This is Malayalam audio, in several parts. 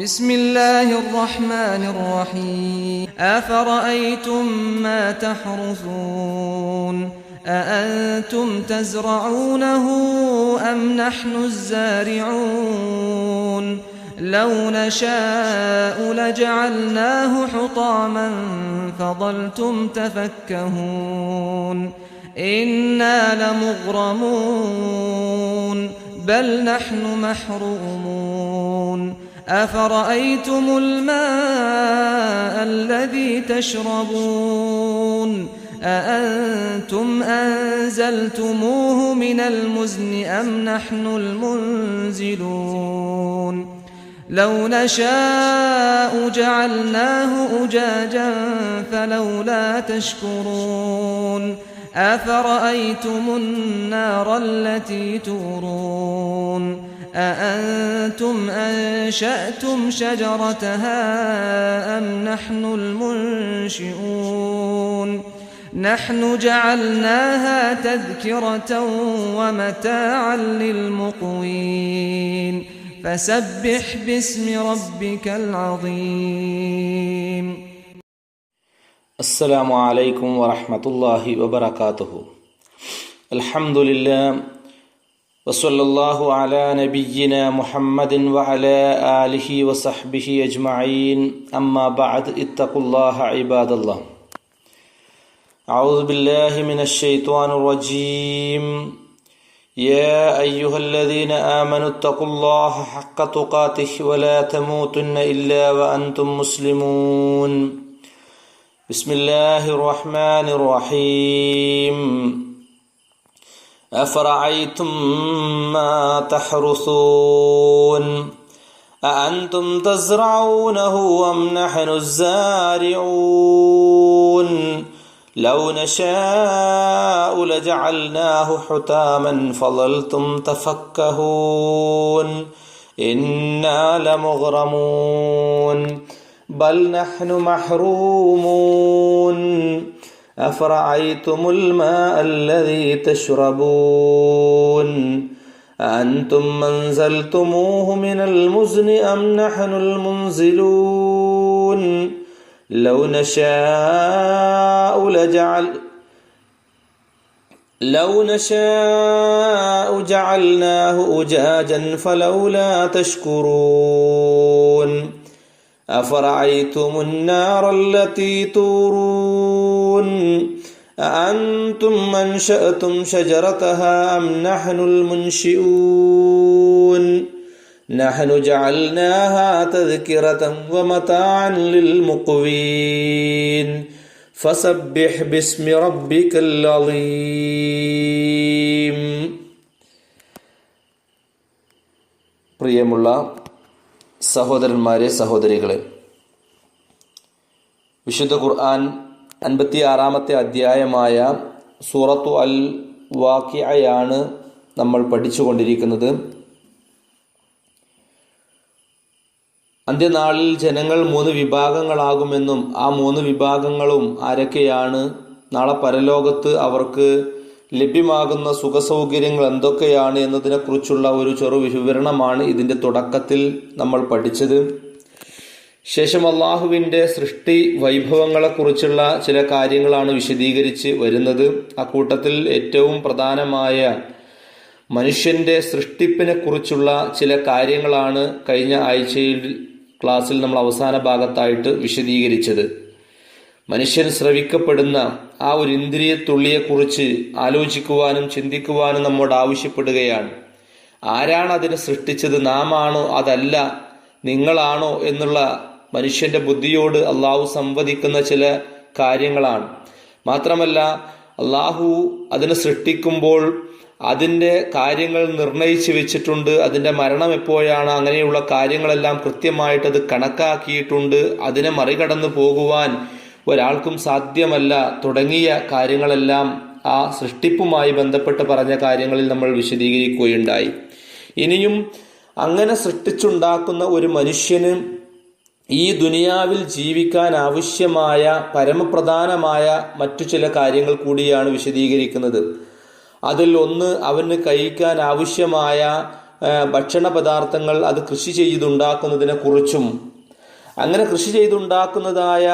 بسم الله الرحمن الرحيم أفرأيتم ما تحرثون أأنتم تزرعونه أم نحن الزارعون لو نشاء لجعلناه حطاما فظلتم تفكهون إنا لمغرمون بل نحن محرومون أفرأيتم الماء الذي تشربون أأنتم أنزلتموه من المزن أم نحن المنزلون لو نشاء جعلناه أجاجا فلولا تشكرون أفرأيتم النار التي تورون أأنتم أنشأتم شجرتها أم نحن المنشئون نحن جعلناها تذكرة ومتاعا للمقوين فسبح باسم ربك العظيم. السلام عليكم ورحمة الله وبركاته. الحمد لله وصلى الله على نبينا محمد وعلى آله وصحبه أجمعين. أما بعد اتقوا الله عباد الله. أعوذ بالله من الشيطان الرجيم. يا أيها الذين آمنوا اتقوا الله حق تقاته ولا تموتن إلا وأنتم مسلمون. بسم الله الرحمن الرحيم. أفرأيتم ما تحرثون أأنتم تزرعونه أم نحن الزارعون لو نشاء لجعلناه حطاما فظلتم تفكهون إنا لمغرمون بل نحن محرومون أفرأيتم الماء الذي تشربون أأنتم أنزلتموه من المزن أم نحن المنزلون لو نشاء جعلناه أجاجا فلولا تشكرون أفرأيتم النار التي تورون أأنتم أنشأتم شجرتها أم نحن المنشئون نحن جعلناها تذكرة ومتاعا للمقوين فسبح باسم ربك العظيم. പ്രിയമുള്ള സഹോദരന്മാരെ, സഹോദരികളെ, വിശുദ്ധ ഖുർആൻ 56-ാമത്തെ അധ്യായമായ സൂറത്തു അൽ വാഖിഅയാണ് നമ്മൾ പഠിച്ചുകൊണ്ടിരിക്കുന്നത്. അന്ത്യനാളിൽ ജനങ്ങൾ 3 വിഭാഗങ്ങളാകുമെന്നും ആ 3 വിഭാഗങ്ങളും ആരൊക്കെയാണ്, നാളെ പരലോകത്ത് അവർക്ക് ലഭ്യമാകുന്ന സുഖസൗകര്യങ്ങൾ എന്തൊക്കെയാണ് എന്നതിനെക്കുറിച്ചുള്ള ഒരു ചെറു വിവരണമാണ് ഇതിൻ്റെ തുടക്കത്തിൽ നമ്മൾ പഠിച്ചത്. ശേഷം അള്ളാഹുവിൻ്റെ സൃഷ്ടി വൈഭവങ്ങളെക്കുറിച്ചുള്ള ചില കാര്യങ്ങളാണ് വിശദീകരിച്ച് വരുന്നത്. അക്കൂട്ടത്തിൽ ഏറ്റവും പ്രധാനമായ മനുഷ്യൻ്റെ സൃഷ്ടിപ്പിനെ കുറിച്ചുള്ള ചില കാര്യങ്ങളാണ് കഴിഞ്ഞ ആഴ്ചയിൽ ക്ലാസ്സിൽ നമ്മൾ അവസാന ഭാഗത്തായിട്ട് വിശദീകരിച്ചത്. മനുഷ്യൻ ശ്രവിക്കപ്പെടുന്ന ആ ഒരു ഇന്ദ്രിയത്തുള്ളിയെക്കുറിച്ച് ആലോചിക്കുവാനും ചിന്തിക്കുവാനും നമ്മോട് ആവശ്യപ്പെടുകയാണ്. ആരാണ് അതിനെ സൃഷ്ടിച്ചത്? നാമാണോ അതല്ല നിങ്ങളാണോ എന്നുള്ള മനുഷ്യന്റെ ബുദ്ധിയോട് അള്ളാഹു സംവദിക്കുന്ന ചില കാര്യങ്ങളാണ്. മാത്രമല്ല അള്ളാഹു അതിനെ സൃഷ്ടിക്കുമ്പോൾ അതിൻ്റെ കാര്യങ്ങൾ നിർണയിച്ച് വെച്ചിട്ടുണ്ട്. അതിൻ്റെ മരണം എപ്പോഴാണ്, അങ്ങനെയുള്ള കാര്യങ്ങളെല്ലാം കൃത്യമായിട്ട് അത് കണക്കാക്കിയിട്ടുണ്ട്. അതിനെ മറികടന്നു പോകുവാൻ ഒരാൾക്കും സാധ്യമല്ല തുടങ്ങിയ കാര്യങ്ങളെല്ലാം ആ സൃഷ്ടിപ്പുമായി ബന്ധപ്പെട്ട് പറഞ്ഞ കാര്യങ്ങളിൽ നമ്മൾ വിശദീകരിക്കുകയുണ്ടായി. ഇനിയും അങ്ങനെ സൃഷ്ടിച്ചുണ്ടാക്കുന്ന ഒരു മനുഷ്യന് ഈ ദുനിയാവിൽ ജീവിക്കാൻ ആവശ്യമായ പരമപ്രധാനമായ മറ്റു ചില കാര്യങ്ങൾ കൂടിയാണ് വിശദീകരിക്കുന്നത്. അതിൽ ഒന്ന്, അവന് കഴിക്കാൻ ആവശ്യമായ ഭക്ഷണ പദാർത്ഥങ്ങൾ അത് കൃഷി ചെയ്തുണ്ടാക്കുന്നതിനെ കുറിച്ചും അങ്ങനെ കൃഷി ചെയ്തുണ്ടാക്കുന്നതായ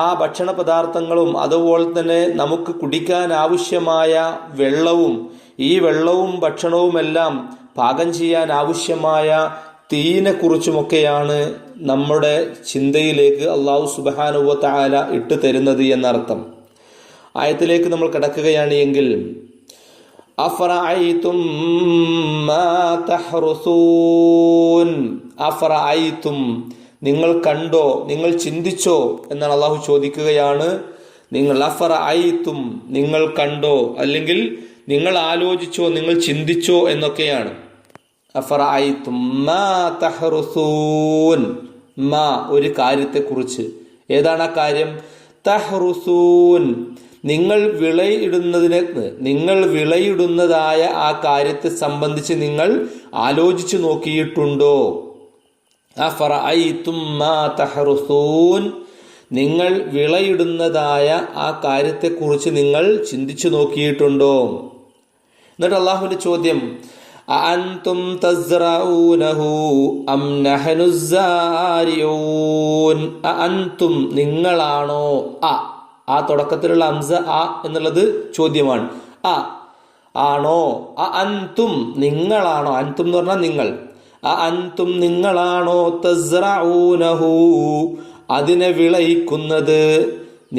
ആ ഭക്ഷണ പദാർത്ഥങ്ങളും അതുപോലെ തന്നെ നമുക്ക് കുടിക്കാൻ ആവശ്യമായ വെള്ളവും ഈ വെള്ളവും ഭക്ഷണവുമെല്ലാം പാകം ചെയ്യാൻ ആവശ്യമായ തീയിനെ കുറിച്ചുമൊക്കെയാണ് നമ്മുടെ ചിന്തയിലേക്ക് അല്ലാഹു സുബ്ഹാനഹു വ തആല ഇട്ടു തരുന്നത് എന്നർത്ഥം. ആയത്തിലേക്ക് നമ്മൾ കടക്കുകയാണ് എങ്കിൽ അഫറഅയ്തും മാ തഹ്റുസൂൻ, അഫറഅയ്തും നിങ്ങൾ കണ്ടോ, നിങ്ങൾ ചിന്തിച്ചോ എന്നാണ് അള്ളാഹു ചോദിക്കുകയാണ്. നിങ്ങൾ അഫറഅയ്തും നിങ്ങൾ കണ്ടോ, അല്ലെങ്കിൽ നിങ്ങൾ ആലോചിച്ചോ, നിങ്ങൾ ചിന്തിച്ചോ എന്നൊക്കെയാണ്. അഫറഅയ്തും മാ തഹ്റുസൂൻ, മാ ഒരു കാര്യത്തെക്കുറിച്ച്. ഏതാണ് ആ കാര്യം? തഹ്റുസൂൻ നിങ്ങൾ വിളയിടുന്നതായ ആ കാര്യത്തെ സംബന്ധിച്ച് നിങ്ങൾ ആലോചിച്ചു നോക്കിയിട്ടുണ്ടോ? അഫറഅയ്തും മാ തഹ്റുസൂൻ നിങ്ങൾ വിളയിടുന്നതായ ആ കാര്യത്തെക്കുറിച്ച് നിങ്ങൾ ചിന്തിച്ചു നോക്കിയിട്ടുണ്ടോ? എന്നിട്ട് അള്ളാഹുവിന്റെ ചോദ്യം, അഅൻതും തസ്റഊനഹു അം നഹ്നുസ് സാരിഊൻ, അഅൻതും നിങ്ങളാണോ, ആ തുടക്കത്തിലുള്ള അംസ ആ എന്നുള്ളത് ചോദ്യമാണ്. ആണോ, അഅൻതും നിങ്ങളാണോ, അൻതും എന്ന് പറഞ്ഞാൽ നിങ്ങൾ, അഅൻതും നിങ്ങളാണോ, തസ്റഊനഹു അതിനെ വിളയിക്കുന്നത്,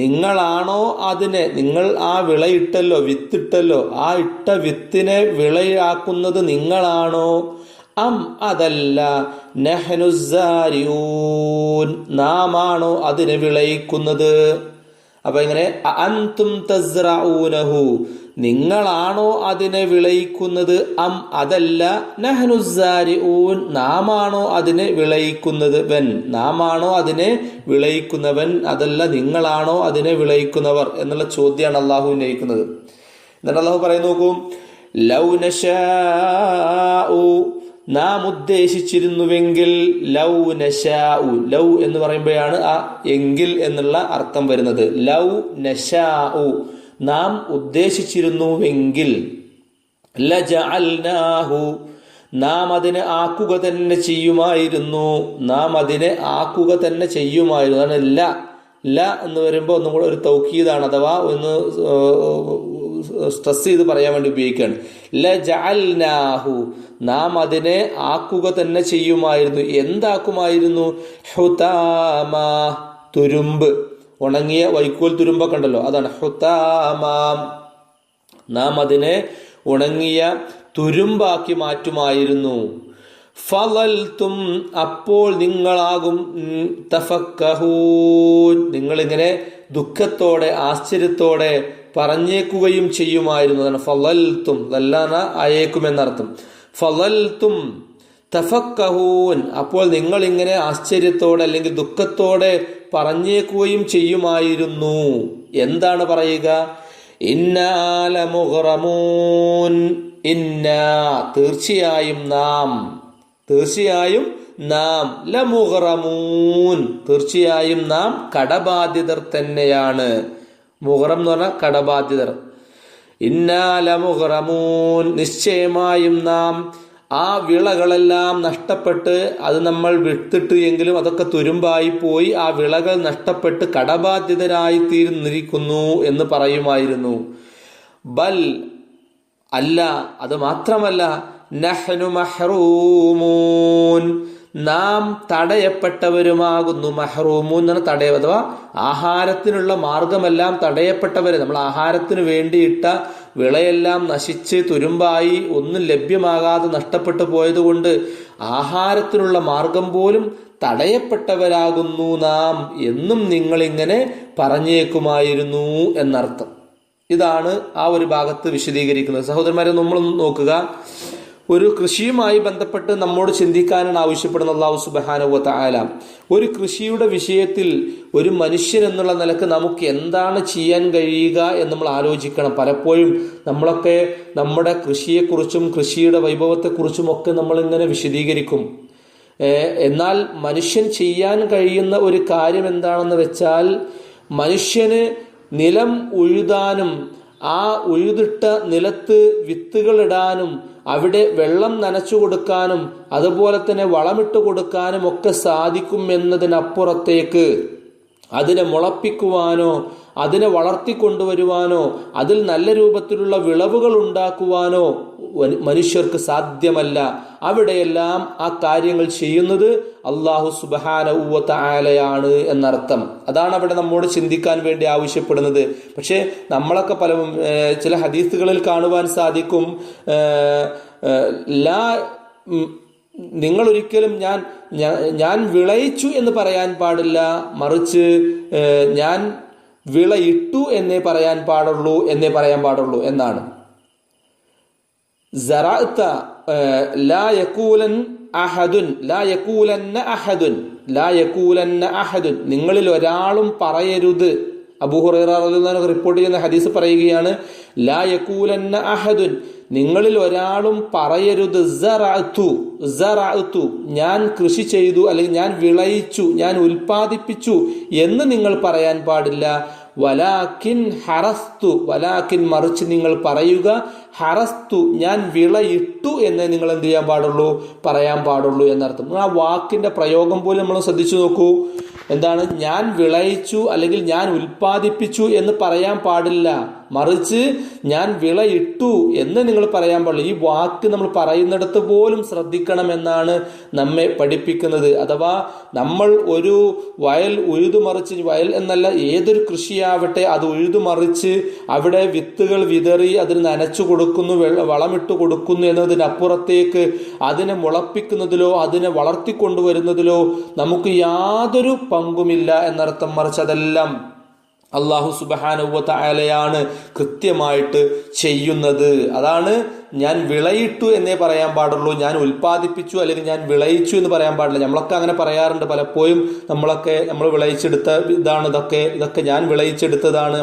നിങ്ങളാണോ അതിനെ, നിങ്ങൾ ആ വിളയിട്ടല്ലോ, വിത്തിട്ടല്ലോ, ആ ഇട്ട വിത്തിനെ വിളയാക്കുന്നത് നിങ്ങളാണോ? അം അതല്ല, നഹ്നുസ് സാരിഊൻ നാമാണോ അതിനെ വിളയിക്കുന്നത്? അപ്പൊ ഇങ്ങനെ അഅൻതും തസ്റഊനഹു നിങ്ങളാണോ അതിനെ വിളയിക്കുന്നത്? അം അതല്ല, നഹ്നുസ് സാരിഊൻ നാമാണോ അതിനെ വിളയിക്കുന്നവൻ, നാമാണോ അതിനെ വിളയിക്കുന്നവൻ, അതല്ല നിങ്ങളാണോ അതിനെ വിളയിക്കുന്നവർ എന്നുള്ള ചോദ്യമാണ് അള്ളാഹു ഉന്നയിക്കുന്നത്. എന്നിട്ട് അള്ളാഹു പറയുന്നു, നോക്കൂ, ലൗ നശാഉ നാം ഉദ്ദേശിച്ചിരുന്നുവെങ്കിൽ, ലൗ നശാഉ ലൗ എന്ന് പറയുമ്പോഴാണ് ആ എങ്കിൽ എന്നുള്ള അർത്ഥം വരുന്നത്. ലൗ നശാഉ നാം ഉദ്ദേശിച്ചിരുന്നുവെങ്കിൽ, ലജഅൽനാഹു നാം അതിനെ ആക്കുക തന്നെ ചെയ്യുമായിരുന്നു, നാം അതിനെ ആക്കുക തന്നെ ചെയ്യുമായിരുന്നു. അതാണ് ല എന്ന് വരുമ്പോൾ ഒന്നും കൂടെ ഒരു തൗക്കീദാണ്, അഥവാ ഒന്ന് സ്ട്രെസ് ചെയ്ത് പറയാൻ വേണ്ടി ഉപയോഗിക്കുകയാണ്. ലജഅൽനാഹു നാം അതിനെ ആക്കുക തന്നെ ചെയ്യുമായിരുന്നു. എന്താക്കുമായിരുന്നു? ഹുതാമ തുരുമ്പ്, ഉണങ്ങിയ വൈക്കോൽ തുരുമ്പൊക്കെ ഉണ്ടല്ലോ, അതാണ് ഹുതാമ. നാം അതിനെ ഉണങ്ങിയ തുരുമ്പാക്കി മാറ്റുമായിരുന്നു. ഫളൽതും അപ്പോൾ നിങ്ങളാകും, തഫക്കഹൂൻ നിങ്ങളിങ്ങനെ ദുഃഖത്തോടെ ആശ്ചര്യത്തോടെ പറഞ്ഞേക്കുകയും ചെയ്യുമായിരുന്നു. അതാണ് ഫളൽതും, അല്ലാന അയേക്കുമെന്നർത്ഥം. ഫളൽതും തഫക്കഹൂൻ അപ്പോൾ നിങ്ങൾ ഇങ്ങനെ ആശ്ചര്യത്തോടെ അല്ലെങ്കിൽ ദുഃഖത്തോടെ പറഞ്ഞേക്കുകയും ചെയ്യുമായിരുന്നു. എന്താണ് പറയുക? ഇന്നാ ലമുഗ്റമൂൻ, ഇന്നാ തീർച്ചയായും നാം, ലമുഗ്റമൂൻ തീർച്ചയായും നാം കടബാധ്യതർ തന്നെയാണ്. മുഗ്റം എന്ന് പറഞ്ഞാൽ കടബാധ്യതർ. ഇന്നാ ലമുഗ്റമൂൻ നിശ്ചയമായും നാം ആ വിളകളെല്ലാം നഷ്ടപ്പെട്ട്, അത് നമ്മൾ വിട്ടിട്ട് എങ്കിലും അതൊക്കെ തുരുമ്പായി പോയി, ആ വിളകൾ നഷ്ടപ്പെട്ട് കടബാധ്യതരായി തീർന്നിരിക്കുന്നു എന്ന് പറയുമായിരുന്നു. ബൽ അല്ല, അത് മാത്രമല്ല, നഹ്നു മഹ്റൂമൂൻ നാം തടയപ്പെട്ടവരുമാകുന്നു. മഹ്റൂമൂൻ എന്നാണ് തടയ, അഥവാ ആഹാരത്തിനുള്ള മാർഗമെല്ലാം തടയപ്പെട്ടവര്. നമ്മൾ ആഹാരത്തിന് വേണ്ടിയിട്ട വിളയെല്ലാം നശിച്ച് തുരുമ്പായി ഒന്നും ലഭ്യമാകാതെ നഷ്ടപ്പെട്ടു പോയതുകൊണ്ട് ആഹാരത്തിനുള്ള മാർഗം പോലും തടയപ്പെട്ടവരാകുന്നു നാം എന്നും നിങ്ങളിങ്ങനെ പറഞ്ഞേക്കുമായിരുന്നു എന്നർത്ഥം. ഇതാണ് ആ ഒരു ഭാഗത്ത് വിശദീകരിക്കുന്നത്. സഹോദരന്മാരെ, നമ്മളൊന്ന് നോക്കുക, ഒരു കൃഷിയുമായി ബന്ധപ്പെട്ട് നമ്മോട് ചിന്തിക്കാനാണ് ആവശ്യപ്പെടുന്ന അല്ലാഹു സുബ്ഹാനഹു വ തആല. ഒരു കൃഷിയുടെ വിഷയത്തിൽ ഒരു മനുഷ്യൻ എന്നുള്ള നിലക്ക് നമുക്ക് എന്താണ് ചെയ്യാൻ കഴിയുക എന്ന് നമ്മൾ ആലോചിക്കണം. പലപ്പോഴും നമ്മളൊക്കെ നമ്മുടെ കൃഷിയെക്കുറിച്ചും കൃഷിയുടെ വൈഭവത്തെക്കുറിച്ചും ഒക്കെ നമ്മളിങ്ങനെ വിശദീകരിക്കും. എന്നാൽ മനുഷ്യൻ ചെയ്യാൻ കഴിയുന്ന ഒരു കാര്യം എന്താണെന്ന് വെച്ചാൽ, മനുഷ്യന് നിലം ഉഴുതാനും ആ ഉഴുതിട്ട നിലത്ത് വിത്തുകൾ ഇടാനും അവിടെ വെള്ളം നനച്ചു കൊടുക്കാനും അതുപോലെ തന്നെ വളമിട്ട് കൊടുക്കാനും ഒക്കെ സാധിക്കും എന്നതിനപ്പുറത്തേക്ക് അതിനെ മുളപ്പിക്കുവാനോ അതിനെ വളർത്തിക്കൊണ്ടുവരുവാനോ അതിൽ നല്ല രൂപത്തിലുള്ള വിളവുകൾ ഉണ്ടാക്കുവാനോ മനുഷ്യർക്ക് സാധ്യമല്ല. അവിടെയെല്ലാം ആ കാര്യങ്ങൾ ചെയ്യുന്നത് അല്ലാഹു സുബ്ഹാനഹു വ തആലയാണ് എന്നർത്ഥം. അതാണ് അവിടെ നമ്മോട് ചിന്തിക്കാൻ വേണ്ടി ആവശ്യപ്പെടുന്നത്. പക്ഷേ നമ്മളൊക്കെ ചില ഹദീസുകളിൽ കാണുവാൻ സാധിക്കും, നിങ്ങൾ ഒരിക്കലും ഞാൻ വിളയിച്ചു എന്ന് പറയാൻ പാടില്ല, മറിച്ച് ഞാൻ വിളയിട്ടു എന്നേ പറയാൻ പാടുള്ളൂ എന്നാണ്. സറഅത ലാ യഖൂലന്ന അഹദുൻ നിങ്ങളിൽ ഒരാളും പറയരുത്. അബൂ ഹുറൈറ റളിയല്ലാഹു അൻഹു റിപ്പോർട്ട് ചെയ്യുന്ന ഹദീസ് പറയുകയാണ്, ലാ യഖൂലന്ന അഹദുൻ നിങ്ങളിൽ ഒരാളും പറയരുത് സറഅതു ഞാൻ കൃഷി ചെയ്തു അല്ലെങ്കിൽ ഞാൻ വിളയിച്ചു ഞാൻ ഉൽപ്പാദിപ്പിച്ചു എന്ന് നിങ്ങൾ പറയാൻ പാടില്ല. വലാകിൻ മറിച്ച് നിങ്ങൾ പറയുക ഹറസ്തു ഞാൻ വിളയിട്ടു എന്ന് നിങ്ങൾ എന്ത് ചെയ്യാൻ പാടുള്ളൂ, പറയാൻ പാടുള്ളൂ എന്നർത്ഥം. ആ വാക്കിന്റെ പ്രയോഗം പോലും നമ്മൾ ശ്രദ്ധിച്ചു നോക്കൂ. എന്താണ്? ഞാൻ വിളയിച്ചു അല്ലെങ്കിൽ ഞാൻ ഉൽപ്പാദിപ്പിച്ചു എന്ന് പറയാൻ പാടില്ല, മറിച്ച് ഞാൻ വിളയിട്ടു എന്ന് നിങ്ങൾ പറയാൻ പാടില്ല. ഈ വാക്ക് നമ്മൾ പറയുന്നിടത്ത് പോലും ശ്രദ്ധിക്കണം എന്നാണ് നമ്മെ പഠിപ്പിക്കുന്നത്. അഥവാ നമ്മൾ ഒരു വയൽ ഉഴുതുമറിച്ച്, വയൽ എന്നല്ല ഏതൊരു കൃഷിയാവട്ടെ അത് ഉഴുതുമറിച്ച് അവിടെ വിത്തുകൾ വിതറി അതിന് നനച്ചു കൊടുക്കുന്നു, വളമിട്ട് കൊടുക്കുന്നു എന്നതിനപ്പുറത്തേക്ക് അതിനെ മുളപ്പിക്കുന്നതിലോ അതിനെ വളർത്തിക്കൊണ്ടുവരുന്നതിലോ നമുക്ക് യാതൊരു പങ്കുമില്ല എന്നർത്ഥം. മറിച്ച് അതെല്ലാം അല്ലാഹു സുബ്ഹാനഹു വ തആലയാണ് കൃത്യമായിട്ട് ചെയ്യുന്നത്. അതാണ് ഞാൻ വിളയിട്ടു എന്നേ പറയാൻ പാടുള്ളൂ, ഞാൻ ഉൽപ്പാദിപ്പിച്ചു അല്ലെങ്കിൽ ഞാൻ വിളയിച്ചു എന്ന് പറയാൻ പാടില്ല. നമ്മളൊക്കെ അങ്ങനെ പറയാറുണ്ട് പലപ്പോഴും. നമ്മൾ വിളയിച്ചെടുത്ത ഇതൊക്കെ ഞാൻ വിളയിച്ചെടുത്തതാണ്.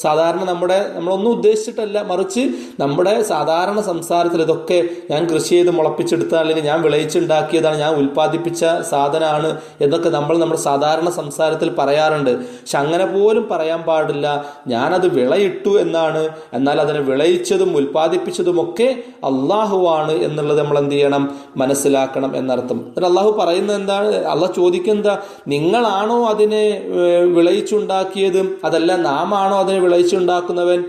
സാധാരണ നമ്മളൊന്നും ഉദ്ദേശിച്ചിട്ടല്ല, മറിച്ച് നമ്മുടെ സാധാരണ സംസാരത്തിൽ ഇതൊക്കെ ഞാൻ കൃഷി ചെയ്ത് മുളപ്പിച്ചെടുത്ത അല്ലെങ്കിൽ ഞാൻ വിളയിച്ചുണ്ടാക്കിയതാണ്, ഞാൻ ഉൽപ്പാദിപ്പിച്ച സാധനമാണ് എന്നൊക്കെ നമ്മുടെ സാധാരണ സംസാരത്തിൽ പറയാറുണ്ട്. പക്ഷെ അങ്ങനെ പോലും പറയാൻ പാടില്ല. ഞാനത് വിളയിട്ടു എന്നാണ്, എന്നാൽ അതിനെ വിളയിച്ചതും ഉൽപ്പാദിപ്പിച്ചതുമൊക്കെ അള്ളാഹുവാണ് എന്നുള്ളത് നമ്മൾ എന്ത് ചെയ്യണം, മനസ്സിലാക്കണം എന്നർത്ഥം. എന്നിട്ട് അള്ളാഹു പറയുന്നത് എന്താണ്? അള്ളാഹ് ചോദിക്കുന്നത്, നിങ്ങളാണോ അതിനെ വിളയിച്ചുണ്ടാക്കിയത്, അതല്ല നാം ആണോ അതിനെ വിളയിച്ചുണ്ടാക്കുന്നവൻ?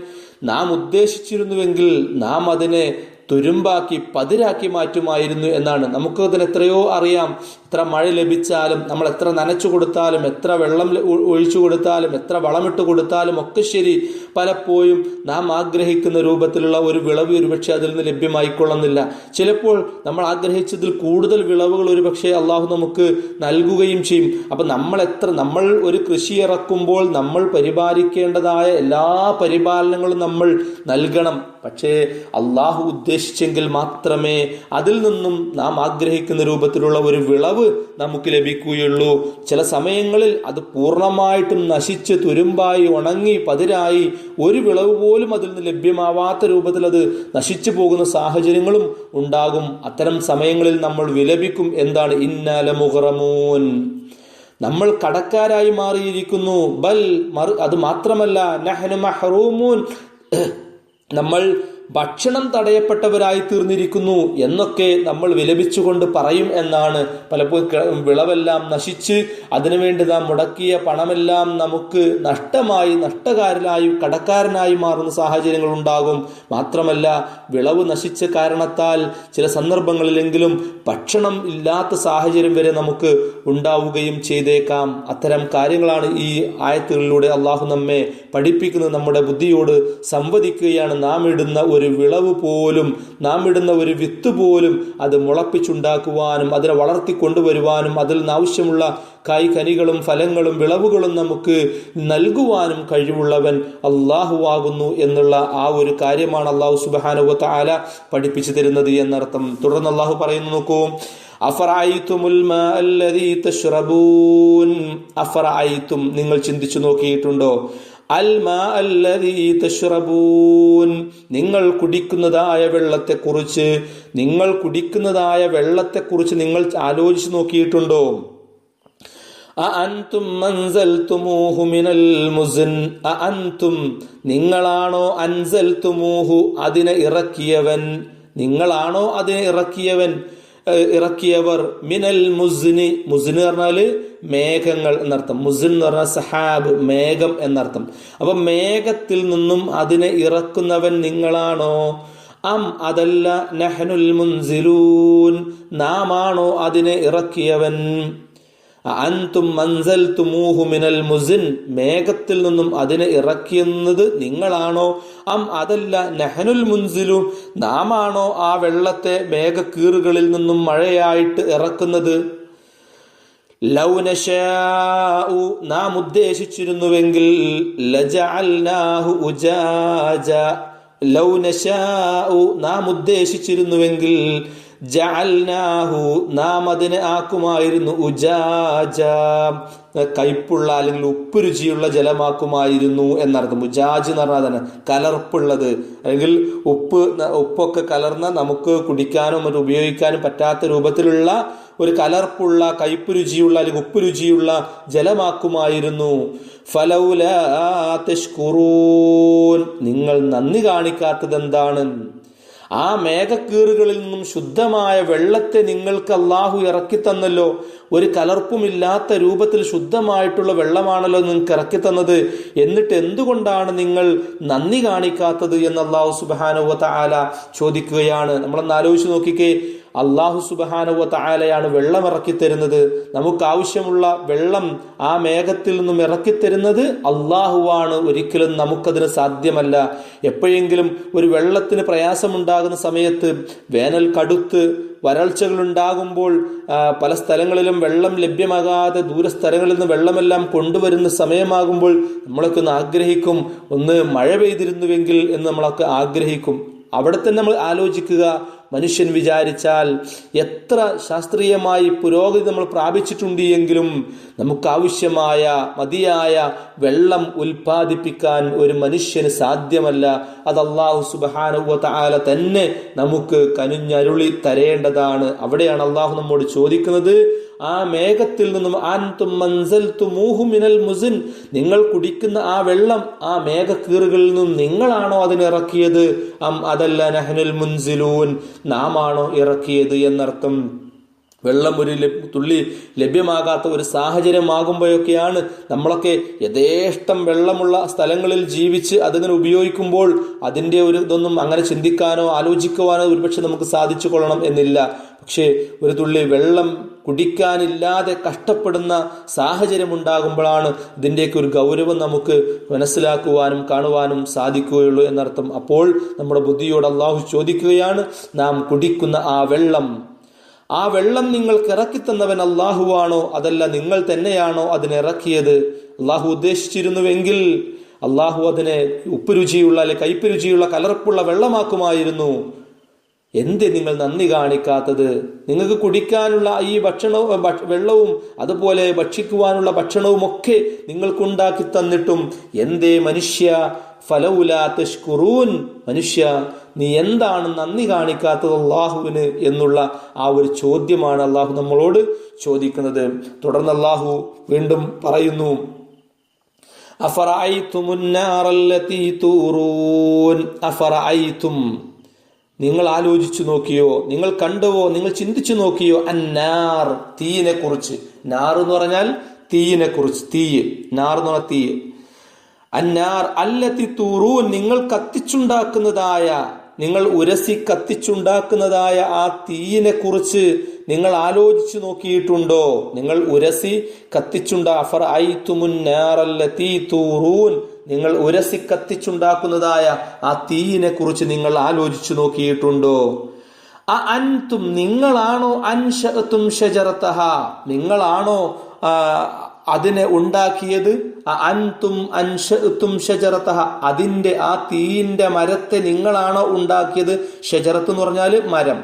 നാം ഉദ്ദേശിച്ചിരുന്നുവെങ്കിൽ നാം അതിനെ തുരുമ്പാക്കി പതിരാക്കി മാറ്റുമായിരുന്നു എന്നാണ്. നമുക്ക് അതിന് എത്രയോ അറിയാം. എത്ര മഴ ലഭിച്ചാലും നമ്മൾ എത്ര നനച്ചു കൊടുത്താലും എത്ര വെള്ളം ഒഴിച്ചു കൊടുത്താലും എത്ര വളമിട്ട് കൊടുത്താലും ഒക്കെ ശരി, പലപ്പോഴും നാം ആഗ്രഹിക്കുന്ന രൂപത്തിലുള്ള ഒരു വിളവ് ഒരുപക്ഷെ അതിൽ നിന്ന് ലഭ്യമായിക്കൊള്ളുന്നില്ല. ചിലപ്പോൾ നമ്മൾ ആഗ്രഹിച്ചതിൽ കൂടുതൽ വിളവുകൾ ഒരുപക്ഷെ അള്ളാഹു നമുക്ക് നൽകുകയും ചെയ്യും. അപ്പൊ നമ്മൾ ഒരു കൃഷി ഇറക്കുമ്പോൾ നമ്മൾ പരിപാലിക്കേണ്ടതായ എല്ലാ പരിപാലനങ്ങളും നമ്മൾ നൽകണം. പക്ഷേ അള്ളാഹു ഉദ്ദേശിച്ചെങ്കിൽ മാത്രമേ അതിൽ നിന്നും നാം ആഗ്രഹിക്കുന്ന രൂപത്തിലുള്ള ഒരു വിളവ് നമുക്ക് ലഭിക്കുകയുള്ളൂ. ചില സമയങ്ങളിൽ അത് പൂർണ്ണമായിട്ടും നശിച്ച് തുരുമ്പായി ഉണങ്ങി പതിരായി ഒരു വിളവ് പോലും അതിൽ നിന്ന് ലഭ്യമാവാത്ത രൂപത്തിൽ അത് നശിച്ചു പോകുന്ന സാഹചര്യങ്ങളും ഉണ്ടാകും. അത്തരം സമയങ്ങളിൽ നമ്മൾ വിലപിക്കും. എന്താണ്? ഇന്നാ ലമുഗ്റമൂൻ, നമ്മൾ കടക്കാരായി മാറിയിരിക്കുന്നു. അത് മാത്രമല്ല, നഹ്നു മഹ്റൂമൂൻ, നമ്മൾ ഭക്ഷണം തടയപ്പെട്ടവരായി തീർന്നിരിക്കുന്നു എന്നൊക്കെ നമ്മൾ വിലപിച്ചുകൊണ്ട് പറയും എന്നാണ്. പലപ്പോഴും വിളവെല്ലാം നശിച്ച് അതിനുവേണ്ടി നാം മുടക്കിയ പണമെല്ലാം നമുക്ക് നഷ്ടക്കാരനായി കടക്കാരനായി മാറുന്ന സാഹചര്യങ്ങൾ ഉണ്ടാകും. മാത്രമല്ല, വിളവ് നശിച്ച കാരണത്താൽ ചില സന്ദർഭങ്ങളിലെങ്കിലും ഭക്ഷണം ഇല്ലാത്ത സാഹചര്യം വരെ നമുക്ക് ഉണ്ടാവുകയും ചെയ്തേക്കാം. അത്തരം കാര്യങ്ങളാണ് ഈ ആയത്തുകളിലൂടെ അള്ളാഹു നമ്മെ പഠിപ്പിക്കുന്നത്. നമ്മുടെ ബുദ്ധിയോട് സംവദിക്കുകയാണ്. നാം ഇടുന്ന ഒരു വിളവ് പോലും, നാം ഇടുന്ന ഒരു വിത്ത് പോലും അത് മുളപ്പിച്ചുണ്ടാക്കുവാനും അതിനെ വളർത്തിക്കൊണ്ടുവരുവാനും അതിൽ നിന്ന് ആവശ്യമുള്ള കായ്കനികളും ഫലങ്ങളും വിളവുകളും നമുക്ക് നൽകുവാനും കഴിവുള്ളവൻ അള്ളാഹുവാകുന്നു എന്നുള്ള ആ ഒരു കാര്യമാണ് അള്ളാഹു സുബ്ഹാനഹു വ തആല പഠിപ്പിച്ചു തരുന്നത് എന്നർത്ഥം. തുടർന്ന് അള്ളാഹു പറയുന്നു, നോക്കൂ, അഫറഅയ്തുമുൽ മാ അല്ലദീ തശ്റബൂൻ, അഫറഅയ്തും നിങ്ങൾ ചിന്തിച്ചു നോക്കിയിട്ടുണ്ടോ? അൽ മാ അല്ലദീ തശ്റബൂൻ, നിങ്ങൾ കുടിക്കുന്നതായ വെള്ളത്തെക്കുറിച്ച് നിങ്ങൾ ആലോചിച്ച് നോക്കിയിട്ടുണ്ടോ? അഅൻതും അൻസൽതുമൂഹു മിനൽ മുസ്ൻ, അഅൻതും നിങ്ങളാണോ, അൻസൽതുമൂഹു അതിനെ ഇറക്കിയവൻ, നിങ്ങളാണോ അതിനെ ഇറക്കിയവർ മിനൽ മുസ്നി, മുസ്ന് പറഞ്ഞാല് മേഘങ്ങൾ എന്നർത്ഥം, മുസ്ൻ എന്ന് പറഞ്ഞാൽ സഹാബ് മേഘം എന്നർത്ഥം. അപ്പൊ മേഘത്തിൽ നിന്നും അതിനെ ഇറക്കുന്നവൻ നിങ്ങളാണോ? അം അതല്ല നഹ്നുൽ മുൻസിലൂൻ, നാമാണോ അതിനെ ഇറക്കിയവൻ? അൻതും മൻസൽതുമൂഹു മിനൽ മുസ്ൻ, മേഘത്തിൽ നിന്നും അതിനെ ഇറക്കിയെന്നത് നിങ്ങളാണോ? അം അതല്ല നഹ്നുൽ മുൻസിലൂൻ, നാമാണോ ആ വെള്ളത്തെ മേഘക്കീറുകളിൽ നിന്നും മഴയായിട്ട് ഇറക്കുന്നത്? ലൗ നശാഉ, നാം ഉദ്ദേശിച്ചിരുന്നുവെങ്കിൽ, ലജഅൽനാഹു ഉജാജ, ലൗ നശാഉ, നാം ഉദ്ദേശിച്ചിരുന്നുവെങ്കിൽ, ജഅൽനാഹു, നാം അതിനെ ആക്കുമായിരുന്നു, ഉജാജ, കയ്പുള്ള അല്ലെങ്കിൽ ഉപ്പ് രുചിയുള്ള ജലമാക്കുമായിരുന്നു എന്നർത്ഥം. ഉജാജ് എന്ന് പറഞ്ഞാൽ തന്നെ കലർപ്പുള്ളത്, അല്ലെങ്കിൽ ഉപ്പൊക്കെ കലർന്ന നമുക്ക് കുടിക്കാനും മറ്റും ഉപയോഗിക്കാനും പറ്റാത്ത രൂപത്തിലുള്ള ഒരു കലർപ്പുള്ള കയ്പ് രുചിയുള്ള അല്ലെങ്കിൽ ഉപ്പ് രുചിയുള്ള ജലമാക്കുമായിരുന്നു. ഫലൗലാ തഷ്കുറൂൻ, നിങ്ങൾ നന്ദി കാണിക്കാത്തത് എന്താണ്? ആ മേഘക്കീറുകളിൽ നിന്നും ശുദ്ധമായ വെള്ളത്തെ നിങ്ങൾക്ക് അള്ളാഹു ഇറക്കി തന്നല്ലോ. ഒരു കലർപ്പുമില്ലാത്ത രൂപത്തിൽ ശുദ്ധമായിട്ടുള്ള വെള്ളമാണല്ലോ നിങ്ങൾക്ക് ഇറക്കി തന്നത്. എന്നിട്ട് എന്തുകൊണ്ടാണ് നിങ്ങൾ നന്ദി കാണിക്കാത്തത് എന്ന് അള്ളാഹു സുബ്ഹാനഹു വ തആല ചോദിക്കുകയാണ്. നമ്മളൊന്ന് ആലോചിച്ച് നോക്കിക്കേ, അള്ളാഹു സുബ്ഹാനഹു വ തആലയാണ് വെള്ളം ഇറക്കി തരുന്നത്. നമുക്ക് ആവശ്യമുള്ള വെള്ളം ആ മേഘത്തിൽ നിന്നും ഇറക്കി തരുന്നത് അള്ളാഹുവാണ്. ഒരിക്കലും നമുക്കതിന് സാധ്യമല്ല. എപ്പോഴെങ്കിലും ഒരു വെള്ളത്തിന് പ്രയാസമുണ്ടാകുന്ന സമയത്ത്, വേനൽ കടുത്ത് വരൾച്ചകൾ ഉണ്ടാകുമ്പോൾ, പല സ്ഥലങ്ങളിലും വെള്ളം ലഭ്യമാകാതെ ദൂരസ്ഥലങ്ങളിൽ നിന്ന് വെള്ളമെല്ലാം കൊണ്ടുവരുന്ന സമയമാകുമ്പോൾ നമ്മളൊക്കെ ഒന്ന് ആഗ്രഹിക്കും, ഒന്ന് മഴ പെയ്തിരുന്നുവെങ്കിൽ എന്ന് നമ്മളൊക്കെ ആഗ്രഹിക്കും. അവിടെ തന്നെ നമ്മൾ ആലോചിക്കുക, മനുഷ്യൻ വിചാരിച്ചാൽ എത്ര ശാസ്ത്രീയമായി പുരോഗതി നമ്മൾ പ്രാപിച്ചിട്ടുണ്ട് എങ്കിലും നമുക്കാവശ്യമായ മതിയായ വെള്ളം ഉൽപ്പാദിപ്പിക്കാൻ ഒരു മനുഷ്യന് സാധ്യമല്ല. അത് അല്ലാഹു സുബ്ഹാനഹു വ തആല തന്നെ നമുക്ക് കനിഞ്ഞരുളി തരേണ്ടതാണ്. അവിടെയാണ് അല്ലാഹു നമ്മോട് ചോദിക്കുന്നത്, ആ മേഘത്തിൽ നിന്നും അൻതും മൻസൽതുമൂഹു മിനൽ മുസ്ൻ, നിങ്ങൾ കുടിക്കുന്ന ആ വെള്ളം ആ മേഘക്കീറുകളിൽ നിന്നും നിങ്ങളാണോ അതിനിറക്കിയത്? അം അതല്ല നഹ്നുൽ മുൻസിലൂൻ, നാമാണോ ഇറക്കിയത് എന്നർത്ഥം. വെള്ളം ഒരു തുള്ളി ലഭ്യമാകാത്ത ഒരു സാഹചര്യമാകുമ്പോഴൊക്കെയാണ് നമ്മളൊക്കെ യഥേഷ്ടം വെള്ളമുള്ള സ്ഥലങ്ങളിൽ ജീവിച്ച് അതിങ്ങനെ ഉപയോഗിക്കുമ്പോൾ അതിൻ്റെ ഒരു ഇതൊന്നും അങ്ങനെ ചിന്തിക്കാനോ ആലോചിക്കുവാനോ ഒരുപക്ഷെ നമുക്ക് സാധിച്ചു കൊള്ളണം എന്നില്ല. പക്ഷേ ഒരു തുള്ളി വെള്ളം കുടിക്കാനില്ലാതെ കഷ്ടപ്പെടുന്ന സാഹചര്യം ഉണ്ടാകുമ്പോഴാണ് ഇതിൻ്റെയൊക്കെ ഒരു ഗൗരവം നമുക്ക് മനസ്സിലാക്കുവാനും കാണുവാനും സാധിക്കുകയുള്ളൂ എന്നർത്ഥം. അപ്പോൾ നമ്മുടെ ബുദ്ധിയോട് അള്ളാഹു ചോദിക്കുകയാണ്, നാം കുടിക്കുന്ന ആ വെള്ളം നിങ്ങൾക്ക് ഇറക്കി തന്നവൻ അള്ളാഹുവാണോ അതല്ല നിങ്ങൾ തന്നെയാണോ അതിനിറക്കിയത്? അള്ളാഹു ഉദ്ദേശിച്ചിരുന്നുവെങ്കിൽ അള്ളാഹു അതിനെ ഉപ്പ് രുചിയുള്ള അല്ലെ കയ്പ് രുചിയുള്ള കലർപ്പുള്ള വെള്ളമാക്കുമായിരുന്നു. എന്ത് നിങ്ങൾ നന്ദി കാണിക്കാത്തത്? നിങ്ങൾക്ക് കുടിക്കാനുള്ള ഈ വെള്ളവും അതുപോലെ ഭക്ഷിക്കുവാനുള്ള ഭക്ഷണവും ഒക്കെ നിങ്ങൾക്കുണ്ടാക്കി തന്നിട്ടും എന്തേ മനുഷ്യ ഫലൗലാ തഷ്കുറൂൻ, മനുഷ്യ നീ എന്താണ് നന്ദി കാണിക്കാത്തത് അള്ളാഹുവിന് എന്നുള്ള ആ ഒരു ചോദ്യമാണ് അള്ളാഹു നമ്മളോട് ചോദിക്കുന്നത്. തുടർന്ന് അള്ളാഹു വീണ്ടും പറയുന്നു, അഫറഅയ്തുമുൻ നാറല്ലതീ തൂറൂൻ, അഫറഅയ്തും, നിങ്ങൾ ആലോചിച്ചു നോക്കിയോ, നിങ്ങൾ കണ്ടുവോ, നിങ്ങൾ ചിന്തിച്ചു നോക്കിയോ, അന്നാർ, തീയിനെ കുറിച്ച്. നാർ എന്ന് പറഞ്ഞാൽ തീയിനെ കുറിച്ച്, തീയ്, നാർ എന്ന് പറഞ്ഞാൽ തീയ്. അന്നാർ അല്ലത്തി തൂറൂൻ, നിങ്ങൾ കത്തിച്ചുണ്ടാക്കുന്നതായ, നിങ്ങൾ ഉരസി കത്തിച്ചുണ്ടാക്കുന്നതായ ആ തീയിനെ കുറിച്ച് നിങ്ങൾ ആലോചിച്ചു നോക്കിയിട്ടുണ്ടോ? നിങ്ങൾ ഉരസി അഫറഅയ്തുമുൻ നാറല്ലതീ തൂറൂൻ, നിങ്ങൾ ഉരസി കത്തിച്ചുണ്ടാക്കുന്നതായ ആ തീയിനെ കുറിച്ച് നിങ്ങൾ ആലോചിച്ചു നോക്കിയിട്ടുണ്ടോ? അൻതും, നിങ്ങളാണോ, അൻശഅതും ഷജറതഹ, നിങ്ങളാണോ അതിനെ ഉണ്ടാക്കിയത്? അൻതും അൻശഅതും ഷജറതഹ, അതിന്റെ ആ തീയിന്റെ മരത്തെ നിങ്ങളാണോ ഉണ്ടാക്കിയത്? ഷജറത്ത് എന്ന് പറഞ്ഞാൽ മരം.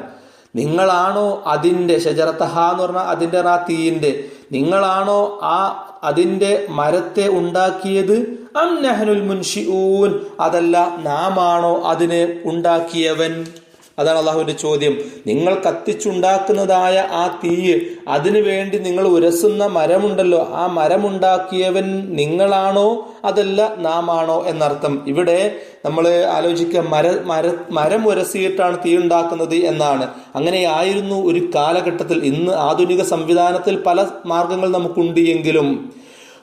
നിങ്ങളാണോ അതിന്റെ, ഷജറതഹ എന്ന് പറഞ്ഞാൽ അതിന്റെ ആ തീയിന്റെ, നിങ്ങളാണോ അതിന്റെ മരത്തെ ഉണ്ടാക്കിയത്? അം നഹ്നുൽ മുൻഷിഊൻ, അതല്ല നാമാണോ അതിനെ ഉണ്ടാക്കിയവൻ? അതാണ് അള്ളാഹുവിന്റെ ചോദ്യം. നിങ്ങൾ കത്തിച്ചുണ്ടാക്കുന്നതായ ആ തീയ്, അതിനു വേണ്ടി നിങ്ങൾ ഉരസുന്ന മരമുണ്ടല്ലോ, ആ മരമുണ്ടാക്കിയവൻ നിങ്ങളാണോ അതല്ല നാം ആണോ എന്നർത്ഥം. ഇവിടെ നമ്മൾ ആലോചിക്കുക, മരം ഉരസിയിട്ടാണ് തീ ഉണ്ടാക്കുന്നത് എന്നാണ്. അങ്ങനെയായിരുന്നു ഒരു കാലഘട്ടത്തിൽ. ഇന്ന് ആധുനിക സംവിധാനത്തിൽ പല മാർഗങ്ങൾ നമുക്കുണ്ട് എങ്കിലും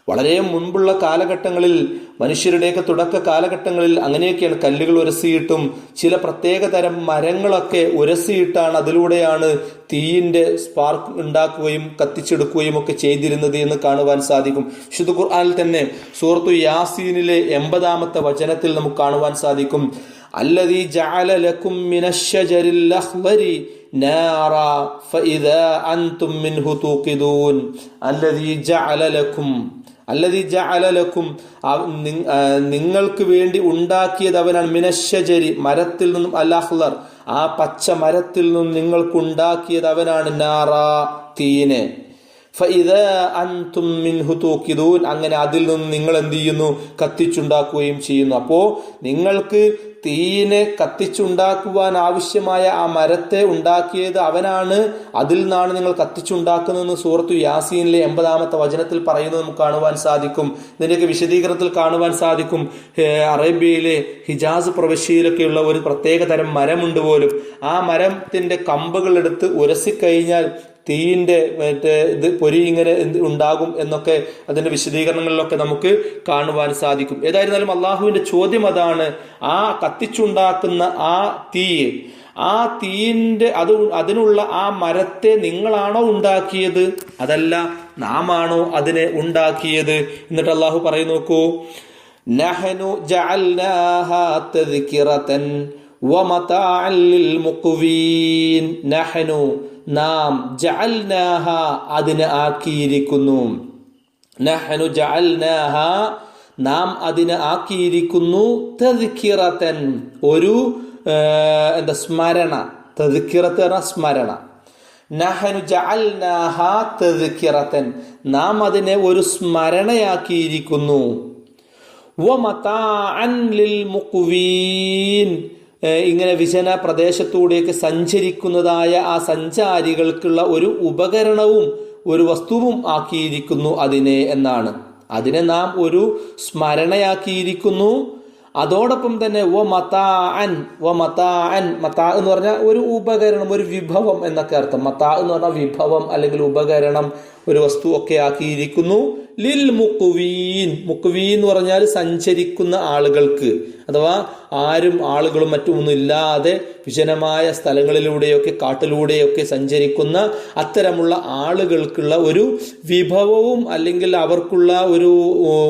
വളരെ മുൻപുള്ള കാലഘട്ടങ്ങളിൽ, മനുഷ്യരുടെയൊക്കെ തുടക്ക കാലഘട്ടങ്ങളിൽ അങ്ങനെയൊക്കെയാണ്. കല്ലുകൾ ഉരസിയിട്ടും ചില പ്രത്യേക തരം മരങ്ങളൊക്കെ ഉരസിയിട്ടാണ്, അതിലൂടെയാണ് തീയിന്റെ സ്പാർക്ക് ഉണ്ടാക്കുകയും കത്തിച്ചെടുക്കുകയും ഒക്കെ ചെയ്തിരുന്നത് എന്ന് കാണുവാൻ സാധിക്കും. വിശുദ്ധ ഖുർആനിൽ തന്നെ സൂറത്തു യാസീനിലെ 80-ാമത്തെ വചനത്തിൽ നമുക്ക് കാണുവാൻ സാധിക്കും, അല്ലദീ ജഅല ലക്കും മിനശ്ശജരിൽ അഖ്ളരി നാറാ ഫഇദാ അൻതും മിൻഹു തൂഖിദൂൻ. അല്ലദീ ജഅല ലക്കും, നിങ്ങൾക്ക് വേണ്ടി ഉണ്ടാക്കിയത് അവനാണ്. മിനശ്ശജരി, മരത്തിൽ നിന്നും, അൽ അഖ്ളർ, ആ പച്ച മരത്തിൽ നിന്നും നിങ്ങൾക്ക് ഉണ്ടാക്കിയത് അവനാണ്. നാറാ, തീയിനെ. ഫഇദാ അൻതും മിൻഹു തൂഖിദൂൻ, അങ്ങനെ അതിൽ നിന്നും നിങ്ങൾ എന്ത് ചെയ്യുന്നു? കത്തിച്ചുണ്ടാക്കുകയും ചെയ്യുന്നു. അപ്പോ നിങ്ങൾക്ക് തീയിനെ കത്തിച്ചുണ്ടാക്കുവാൻ ആവശ്യമായ ആ മരത്തെ ഉണ്ടാക്കിയത് അവനാണ്, അതിൽ നിന്നാണ് നിങ്ങൾ കത്തിച്ചുണ്ടാക്കുന്നതെന്ന് സൂറത്തു യാസീനിലെ 80-ാമത്തെ വചനത്തിൽ പറയുന്നത് നമുക്ക് കാണുവാൻ സാധിക്കും. ഇതിന്റെയൊക്കെ വിശദീകരണത്തിൽ കാണുവാൻ സാധിക്കും, അറേബ്യയിലെ ഹിജാസ് പ്രവിശ്യയിലൊക്കെയുള്ള ഒരു പ്രത്യേക തരം മരമുണ്ട് പോലും. ആ മരത്തിന്റെ കമ്പുകൾ എടുത്ത് ഉരസിക്കഴിഞ്ഞാൽ തീയിന്റെ ഇത് പൊരി ഇങ്ങനെ ഉണ്ടാകും എന്നൊക്കെ അതിന്റെ വിശദീകരണങ്ങളിലൊക്കെ നമുക്ക് കാണുവാൻ സാധിക്കും. ഏതായിരുന്നാലും അള്ളാഹുവിന്റെ ചോദ്യം അതാണ്, ആ കത്തിച്ചുണ്ടാക്കുന്ന ആ തീ, ആ തീയിന്റെ അതിനുള്ള ആ മരത്തെ നിങ്ങളാണോ ഉണ്ടാക്കിയത്, അതല്ല നാം ആണോ അതിനെ ഉണ്ടാക്കിയത്? എന്നിട്ട് അള്ളാഹു പറയുന്നു, നോക്കൂ, നഹ്നു ജഅൽനാഹാ തദ്കിറതൻ വമതാഅൻ ലിൽ മുഖ്വീൻ. നഹ്നു, നാം, ജഅൽനാഹ, അതിനെ ആക്കിയിരിക്കുന്നു. നഹ്നു ജഅൽനാഹ, നാം അതിനെ ആക്കിയിരിക്കുന്നു. തദ്കിറതൻ, ഒരു സ്മരണ. തദ്കിറത്ത് പറഞ്ഞ സ്മരണ. നഹ്നു ജഅൽനാഹ തദ്കിറതൻ, നാം അതിനെ ഒരു സ്മരണയാക്കിയിരിക്കുന്നു. വമതാഅൻ ലിൽ മുഖ്വീൻ, ഇങ്ങനെ വിജന പ്രദേശത്തൂടെയൊക്കെ സഞ്ചരിക്കുന്നതായ ആ സഞ്ചാരികൾക്കുള്ള ഒരു ഉപകരണവും ഒരു വസ്തുവും ആക്കിയിരിക്കുന്നു അതിനെ എന്നാണ്. അതിനെ നാം ഒരു സ്മരണയാക്കിയിരിക്കുന്നു. അതോടൊപ്പം തന്നെ മതാ എന്ന് പറഞ്ഞാൽ ഒരു ഉപകരണം, ഒരു വിഭവം എന്നൊക്കെ അർത്ഥം. മതാ എന്ന് പറഞ്ഞാൽ വിഭവം അല്ലെങ്കിൽ ഉപകരണം, ഒരു വസ്തു ഒക്കെ ആക്കിയിരിക്കുന്നു. ലിൽ മുഖ്വീൻ, മുഖ്വീൻ എന്ന് പറഞ്ഞാൽ സഞ്ചരിക്കുന്ന ആളുകൾക്ക്, അഥവാ ആളുകളും മറ്റുമൊന്നും ഇല്ലാതെ വിജനമായ സ്ഥലങ്ങളിലൂടെയൊക്കെ കാട്ടിലൂടെയൊക്കെ സഞ്ചരിക്കുന്ന അത്തരമുള്ള ആളുകൾക്കുള്ള ഒരു വിഭവവും അല്ലെങ്കിൽ അവർക്കുള്ള ഒരു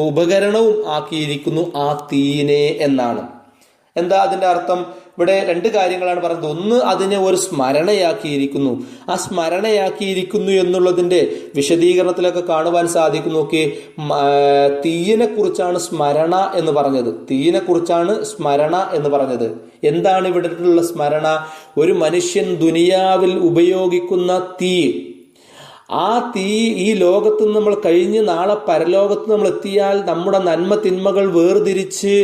ഉപകരണവും ആക്കിയിരിക്കുന്നു ആ തീയിനെ എന്നാണ്. എന്താ അതിന്റെ അർത്ഥം? ഇവിടെ രണ്ട് കാര്യങ്ങളാണ് പറയുന്നത്. ഒന്ന്, അതിനെ ഒരു സ്മരണയാക്കിയിരിക്കുന്നു. ആ സ്മരണയാക്കിയിരിക്കുന്നു എന്നുള്ളതിന്റെ വിശദീകരണത്തിലൊക്കെ കാണുവാൻ സാധിക്കും. നോക്കി, തീയിനെ കുറിച്ചാണ് സ്മരണ എന്ന് പറഞ്ഞത്. തീയിനെ കുറിച്ചാണ് സ്മരണ എന്ന് പറഞ്ഞത്. എന്താണ് ഇവിടെയുള്ള സ്മരണ? ഒരു മനുഷ്യൻ ദുനിയാവിൽ ഉപയോഗിക്കുന്ന തീ, ആ തീ ഈ ലോകത്ത് നമ്മൾ കഴിഞ്ഞ് നാളെ പരലോകത്ത് നമ്മൾ എത്തിയാൽ നമ്മുടെ നന്മ തിന്മകൾ വേർതിരിച്ച്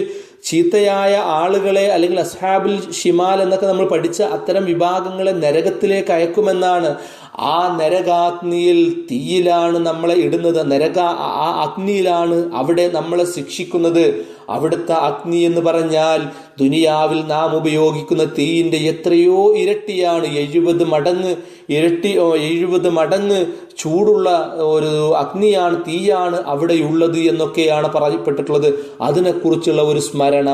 ചീത്തയായ ആളുകളെ അല്ലെങ്കിൽ അസ്ഹാബുൽ ഷിമാൽ എന്നൊക്കെ നമ്മൾ പഠിച്ച അത്തരം വിഭാഗങ്ങളെ നരകത്തിലേക്ക് അയക്കുമെന്നാണ്. ആ നരകാഗ്നിയിൽ, തീയിലാണ് നമ്മളെ ഇടുന്നത്. ആ അഗ്നിയിലാണ് അവിടെ നമ്മളെ ശിക്ഷിക്കുന്നത്. അവിടുത്തെ അഗ്നി എന്ന് പറഞ്ഞാൽ ദുനിയാവിൽ നാം ഉപയോഗിക്കുന്ന തീയിന്റെ എത്രയോ ഇരട്ടിയാണ്. 70 മടങ്ങ് ചൂടുള്ള ഒരു അഗ്നിയാണ്, തീയാണ് അവിടെയുള്ളത് എന്നൊക്കെയാണ് പറയപ്പെട്ടിട്ടുള്ളത്. അതിനെക്കുറിച്ചുള്ള ഒരു സ്മരണ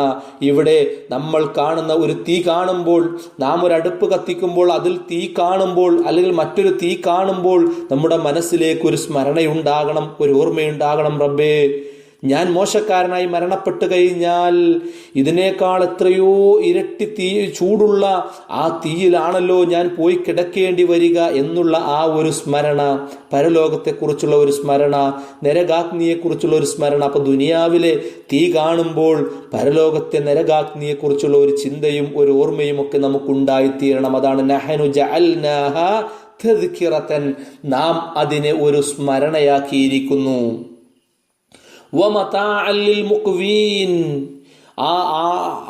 ഇവിടെ നമ്മൾ കാണുന്ന ഒരു തീ കാണുമ്പോൾ, നാം ഒരു അടുപ്പ് കത്തിക്കുമ്പോൾ അതിൽ തീ കാണുമ്പോൾ അല്ലെങ്കിൽ മറ്റൊരു തീ കാണുമ്പോൾ നമ്മുടെ മനസ്സിലേക്ക് ഒരു സ്മരണയുണ്ടാകണം, ഒരു ഓർമ്മയുണ്ടാകണം. റബ്ബേ, ഞാൻ മോശക്കാരനായി മരണപ്പെട്ടു കഴിഞ്ഞാൽ ഇതിനേക്കാൾ എത്രയോ ഇരട്ടി തീ ചൂടുള്ള ആ തീയിലാണല്ലോ ഞാൻ പോയി കിടക്കേണ്ടി വരിക എന്നുള്ള ആ ഒരു സ്മരണ, പരലോകത്തെക്കുറിച്ചുള്ള ഒരു സ്മരണ, നരകാഗ്നിയെക്കുറിച്ചുള്ള ഒരു സ്മരണ. അപ്പൊ ദുനിയാവിലെ തീ കാണുമ്പോൾ പരലോകത്തെ നരകാഗ്നിയെക്കുറിച്ചുള്ള ഒരു ചിന്തയും ഒരു ഓർമ്മയും ഒക്കെ നമുക്കുണ്ടായിത്തീരണം. അതാണ് നഹ്നു ജഅൽനാഹ തദ്കിറതൻ, നാം അതിനെ ഒരു സ്മരണയാക്കിയിരിക്കുന്നു. വമതാഅൻ ലിൽ മുഖ്വീൻ, ആ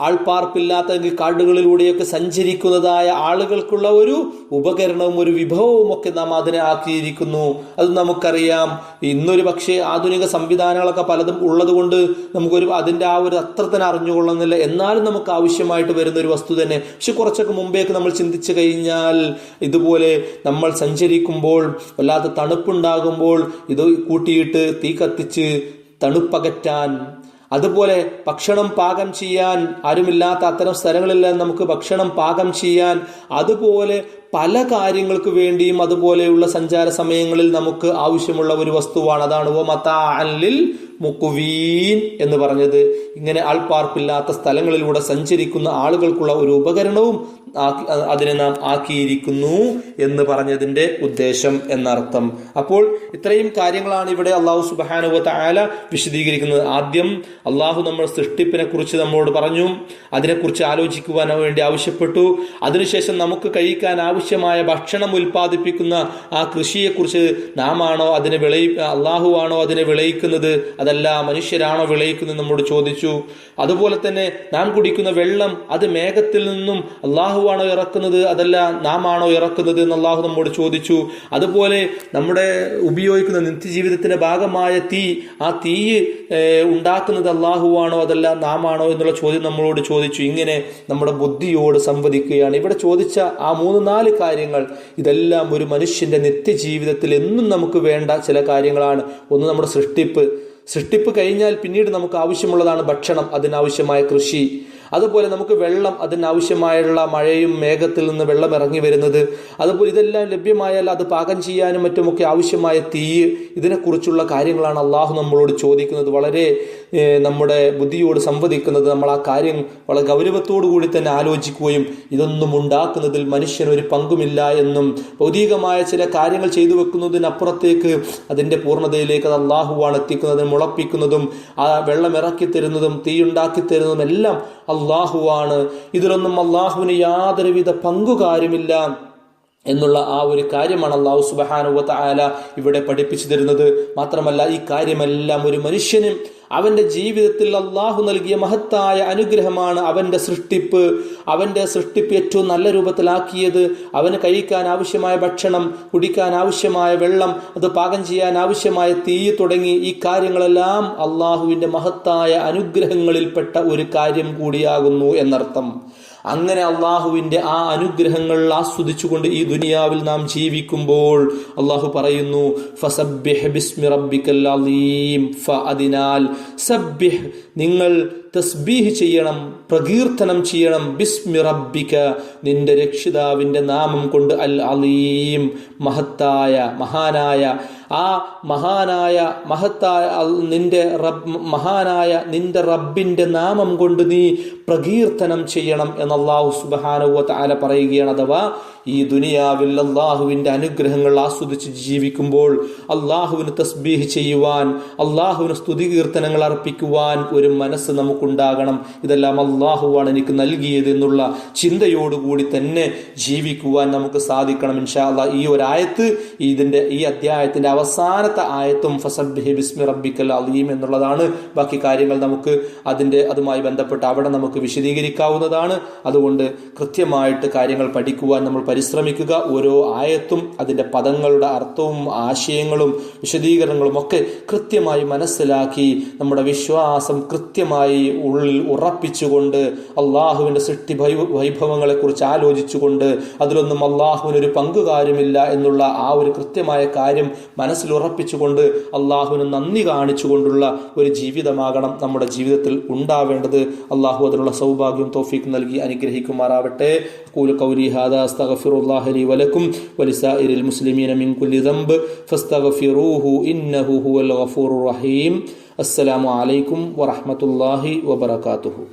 ആൾപ്പാർപ്പില്ലാത്ത കാടുകളിലൂടെയൊക്കെ സഞ്ചരിക്കുന്നതായ ആളുകൾക്കുള്ള ഒരു ഉപകരണവും ഒരു വിഭവവും ഒക്കെ നാം അതിനെ ആക്കിയിരിക്കുന്നു. അത് നമുക്കറിയാം. ഇന്നൊരു പക്ഷേ ആധുനിക സംവിധാനങ്ങളൊക്കെ പലതും ഉള്ളത് കൊണ്ട് നമുക്കൊരു അതിൻ്റെ ആ ഒരു അത്ര തന്നെ അറിഞ്ഞുകൊള്ളുന്നില്ല. എന്നാലും നമുക്ക് ആവശ്യമായിട്ട് വരുന്ന ഒരു വസ്തു തന്നെ. പക്ഷെ കുറച്ചൊക്കെ മുമ്പേക്ക് നമ്മൾ ചിന്തിച്ചു കഴിഞ്ഞാൽ ഇതുപോലെ നമ്മൾ സഞ്ചരിക്കുമ്പോൾ വല്ലാത്ത തണുപ്പുണ്ടാകുമ്പോൾ ഇത് കൂട്ടിയിട്ട് തീ കത്തിച്ച് തണുപ്പകറ്റാൻ, അതുപോലെ ഭക്ഷണം പാകം ചെയ്യാൻ, ആരുമില്ലാത്ത അത്തരം സ്ഥലങ്ങളിലെല്ലാം നമുക്ക് ഭക്ഷണം പാകം ചെയ്യാൻ, അതുപോലെ പല കാര്യങ്ങൾക്ക് വേണ്ടിയും അതുപോലെയുള്ള സഞ്ചാര സമയങ്ങളിൽ നമുക്ക് ആവശ്യമുള്ള ഒരു വസ്തുവാണ്. അതാണ് വമതാഅൻ ലിൽ മുഖ്വീൻ എന്ന് പറഞ്ഞത്. ഇങ്ങനെ ആൾപ്പാർപ്പില്ലാത്ത സ്ഥലങ്ങളിലൂടെ സഞ്ചരിക്കുന്ന ആളുകൾക്കുള്ള ഒരു ഉപകരണവും അതിനെ നാം ആക്കിയിരിക്കുന്നു എന്ന് പറഞ്ഞതിന്റെ ഉദ്ദേശം എന്നർത്ഥം. അപ്പോൾ ഇത്രയും കാര്യങ്ങളാണ് ഇവിടെ അള്ളാഹു സുബ്ഹാനഹു വ തആല വിശദീകരിക്കുന്നത്. ആദ്യം അള്ളാഹു നമ്മൾ സൃഷ്ടിപ്പിനെ കുറിച്ച് നമ്മളോട് പറഞ്ഞു, അതിനെക്കുറിച്ച് ആലോചിക്കുവാൻ വേണ്ടി ആവശ്യപ്പെട്ടു. അതിനുശേഷം നമുക്ക് കഴിക്കാൻ ആവശ്യമായ ഭക്ഷണം ഉൽപ്പാദിപ്പിക്കുന്ന ആ കൃഷിയെക്കുറിച്ച് നാം ആണോ അതിനെ അള്ളാഹു ആണോ അതിനെ വിളയിക്കുന്നത്, അതല്ല മനുഷ്യരാണോ വിളയിക്കുന്നത് നമ്മോട് ചോദിച്ചു. അതുപോലെ തന്നെ നാം കുടിക്കുന്ന വെള്ളം അത് മേഘത്തിൽ നിന്നും അള്ളാഹു ആണോ ഇറക്കുന്നത്, അതല്ല നാം ആണോ ഇറക്കുന്നത് എന്ന് അള്ളാഹു നമ്മോട് ചോദിച്ചു. അതുപോലെ നമ്മുടെ ഉപയോഗിക്കുന്ന നിത്യജീവിതത്തിന്റെ ഭാഗമായ തീ, ആ തീ ഉണ്ടാക്കുന്നത് അള്ളാഹു ആണോ അതല്ല നാം ആണോ എന്നുള്ള ചോദ്യം നമ്മളോട് ചോദിച്ചു. ഇങ്ങനെ നമ്മുടെ ബുദ്ധിയോട് സംവദിക്കുകയാണ്. ഇവിടെ ചോദിച്ച ആ 3-4 കാര്യങ്ങൾ ഇതെല്ലാം ഒരു മനുഷ്യന്റെ നിത്യജീവിതത്തിൽ എന്നും നമുക്ക് വേണ്ട ചില കാര്യങ്ങളാണ്. ഒന്ന് നമ്മുടെ സൃഷ്ടിപ്പ് കഴിഞ്ഞാൽ പിന്നീട് നമുക്ക് ആവശ്യമുള്ളതാണ് ഭക്ഷണം, അതിനാവശ്യമായ കൃഷി, അതുപോലെ നമുക്ക് വെള്ളം, അതിനാവശ്യമായുള്ള മഴയും മേഘത്തിൽ നിന്ന് വെള്ളം ഇറങ്ങി വരുന്നത്, അതുപോലെ ഇതെല്ലാം ലഭ്യമായാൽ അത് പാകം ചെയ്യാനും മറ്റുമൊക്കെ ആവശ്യമായ തീ, ഇതിനെക്കുറിച്ചുള്ള കാര്യങ്ങളാണ് അള്ളാഹു നമ്മളോട് ചോദിക്കുന്നത്. വളരെ നമ്മുടെ ബുദ്ധിയോട് സംവദിക്കുന്നത്. നമ്മൾ ആ കാര്യം വളരെ ഗൗരവത്തോടു കൂടി തന്നെ ആലോചിക്കുകയും ഇതൊന്നും ഉണ്ടാക്കുന്നതിൽ മനുഷ്യനൊരു പങ്കുമില്ല എന്നും ഭൗതികമായ ചില കാര്യങ്ങൾ ചെയ്തു വെക്കുന്നതിനപ്പുറത്തേക്ക് അതിൻ്റെ പൂർണ്ണതയിലേക്ക് അത് അള്ളാഹുവാണ് എത്തിക്കുന്നതും മുളപ്പിക്കുന്നതും ആ വെള്ളം ഇറക്കി തരുന്നതും തീ ഉണ്ടാക്കി തരുന്നതും എല്ലാം അള്ളാഹുവാണ്. ഇതിലൊന്നും അള്ളാഹുവിന് യാതൊരുവിധ പങ്കുകാര്യമില്ല എന്നുള്ള ആ ഒരു കാര്യമാണ് അല്ലാഹു സുബ്ഹാനഹു വ തആല ഇവിടെ പഠിപ്പിച്ചു തരുന്നത്. മാത്രമല്ല ഈ കാര്യമെല്ലാം ഒരു മനുഷ്യനും അവന്റെ ജീവിതത്തിൽ അള്ളാഹു നൽകിയ മഹത്തായ അനുഗ്രഹമാണ്. അവന്റെ സൃഷ്ടിപ്പ് ഏറ്റവും നല്ല രൂപത്തിലാക്കിയത്, അവന് കഴിക്കാൻ ആവശ്യമായ ഭക്ഷണം, കുടിക്കാൻ ആവശ്യമായ വെള്ളം, അത് പാകം ചെയ്യാൻ ആവശ്യമായ തീ തുടങ്ങി ഈ കാര്യങ്ങളെല്ലാം അള്ളാഹുവിന്റെ മഹത്തായ അനുഗ്രഹങ്ങളിൽപ്പെട്ട ഒരു കാര്യം കൂടിയാകുന്നു എന്നർത്ഥം. അങ്ങനെ അള്ളാഹുവിന്റെ ആ അനുഗ്രഹങ്ങൾ ആസ്വദിച്ചുകൊണ്ട് ഈ ദുനിയാവിൽ നാം ജീവിക്കുമ്പോൾ അള്ളാഹു പറയുന്നു, ഫസബ്ബിഹ് ബിസ്മി റബ്ബിക്കൽ അലീം. അതിനാൽ സബ്ബിഹ്, നിങ്ങൾ തസ്ബീഹ് ചെയ്യണം, പ്രകീർത്തനം ചെയ്യണം, ബിസ്മി റബ്ബിക, നിന്റെ രക്ഷിതാവിന്റെ നാമം കൊണ്ട്, അൽ അലീം, മഹത്തായ നിന്റെ റബ്ബിന്റെ നാമം കൊണ്ട് നീ പ്രകീർത്തനം ചെയ്യണം എന്ന് അല്ലാഹു സുബ്ഹാനഹു വ തആല പറയുകയാണ്. അഥവാ ഈ ദുനിയാവിൽ അള്ളാഹുവിന്റെ അനുഗ്രഹങ്ങൾ ആസ്വദിച്ച് ജീവിക്കുമ്പോൾ അള്ളാഹുവിന് തസ്ബീഹ് ചെയ്യുവാൻ, അള്ളാഹുവിന് സ്തുതി കീർത്തനങ്ങൾ അർപ്പിക്കുവാൻ ഒരു മനസ്സ് നമുക്കുണ്ടാകണം. ഇതെല്ലാം അള്ളാഹുവാണ് എനിക്ക് നൽകിയത് എന്നുള്ള ചിന്തയോടുകൂടി തന്നെ ജീവിക്കുവാൻ നമുക്ക് സാധിക്കണം. ഇൻഷാ അല്ലാഹ് ഈ ഒരു ആയത്ത്, ഈ അധ്യായത്തിന്റെ അവസാനത്തെ ആയത്തും ഫസബ്ബിഹ് ബിസ്മി റബ്ബിക്കൽ അലീം എന്നുള്ളതാണ്. ബാക്കി കാര്യങ്ങൾ നമുക്ക് അതുമായി ബന്ധപ്പെട്ട് അവിടെ നമുക്ക് വിശദീകരിക്കാവുന്നതാണ്. അതുകൊണ്ട് കൃത്യമായിട്ട് കാര്യങ്ങൾ പഠിക്കുവാൻ നമ്മൾ പരിശ്രമിക്കുക. ഓരോ ആയത്തും അതിൻ്റെ പദങ്ങളുടെ അർത്ഥവും ആശയങ്ങളും വിശദീകരണങ്ങളും ഒക്കെ കൃത്യമായി മനസ്സിലാക്കി നമ്മുടെ വിശ്വാസം കൃത്യമായി ഉള്ളിൽ ഉറപ്പിച്ചുകൊണ്ട് അള്ളാഹുവിൻ്റെ സൃഷ്ടി വൈഭവങ്ങളെ കുറിച്ച് ആലോചിച്ചുകൊണ്ട് അതിലൊന്നും അള്ളാഹുവിനൊരു പങ്കുകാര്യമില്ല എന്നുള്ള ആ ഒരു കൃത്യമായ കാര്യം മനസ്സിൽ ഉറപ്പിച്ചുകൊണ്ട് അള്ളാഹുവിന് നന്ദി കാണിച്ചുകൊണ്ടുള്ള ഒരു ജീവിതമാകണം നമ്മുടെ ജീവിതത്തിൽ ഉണ്ടാവേണ്ടത്. അള്ളാഹു അതിനുള്ള സൗഭാഗ്യം തൗഫീഖ് നൽകി അനുഗ്രഹിക്കുമാറാവട്ടെ. ഖൂലു ഖൗലി ഹാദാ അസ്തഗ്ഫിറുല്ലാഹ ലി വലക്കും വലിസാഇരിൽ മുസ്ലിമീന മിൻ കുല്ലി ദംബ് ഫസ്തഗ്ഫിറൂഹു ഇന്നഹു ഹുവൽ ഗഫൂറുർ റഹീം. അസ്സലാമു അലൈക്കും വറഹ്മത്തുള്ളാഹി വബറകാതുഹു.